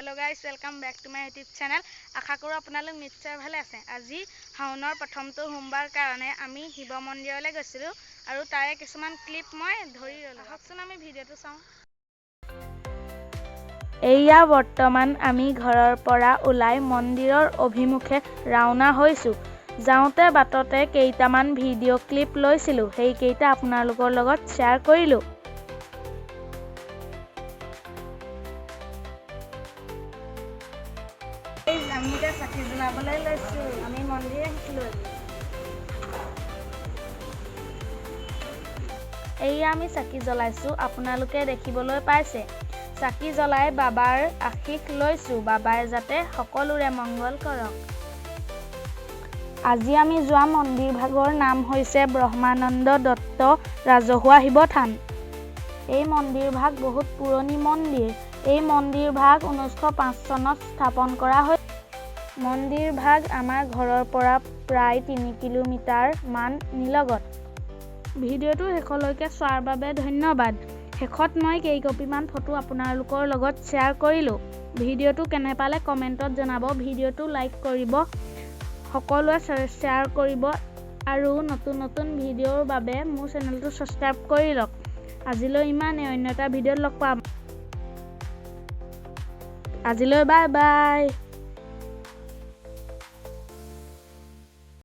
Hello guys, welcome back to my YouTube channel. আশা কৰো আপোনালোক নিশ্চয় ভালে আছে। আজি হাউনৰ প্ৰথমটো সোমবাৰ কাৰণে আমি শিৱ মন্দিৰলৈ গৈছিলো আৰু তাৰে কিছুমান ক্লিপ মই ধৰি ললো। আহকচোন আমি ভিডিঅটো চাওঁ। এয়া বৰ্তমান আমি ঘৰৰ পৰা ওলাই মন্দিৰৰ অভিমুখে ৰাওনা হৈছো। যাওঁতে বাটতে কেইটামান ভিডিঅ' ক্লিপ লৈছিলো। সেই কেইটা আপোনালোকৰ লগত শ্বেয়াৰ কৰিলো। আমি এতিয়া চাকি জ্বলাবলৈ লৈছো। আমি মন্দিৰ আহিছিলো। এয়া আমি চাকি জ্বলাইছো। আপোনালোকে দেখিবলৈ পাইছে। চাকি জ্বলাই বাবাৰ আশীষ লৈছো। বাবাই যাতে সকলোৰে মংগল কৰক। আজি আমি যোৱা মন্দিৰ ভাগৰ নাম হৈছে ব্ৰহ্মানন্দ দত্ত ৰাজহুৱা শিৱ থান। এই মন্দিৰ ভাগ বহুত পুৰণি মন্দিৰ। এই মন্দিৰ ভাগ 1905 চনত স্থাপন কৰা হৈছিল। মন্দিৰ ভাগ আমাৰ ঘৰৰ পৰা প্ৰায় 3 কিলোমিটাৰ মান নিলগত। ভিডিঅ'টো শেষলৈকে চোৱাৰ বাবে ধন্যবাদ। শেষত মই কেইকপিমান ফটো আপোনালোকৰ লগত শ্বেয়াৰ কৰিলো। ভিডিঅ'টো কেনে পালে কমেণ্টত জনাব। ভিডিঅ'টো লাইক কৰিব, সকলোৱে শ্বেয়াৰ কৰিব আৰু নতুন ভিডিঅ'ৰ বাবে মোৰ চেনেলটো ছাবস্ক্ৰাইব কৰি লওক। আজিলৈ ইমানেই। অন্য এটা ভিডিঅ'ত লগ পাম। আজিলৈ বাই বাই।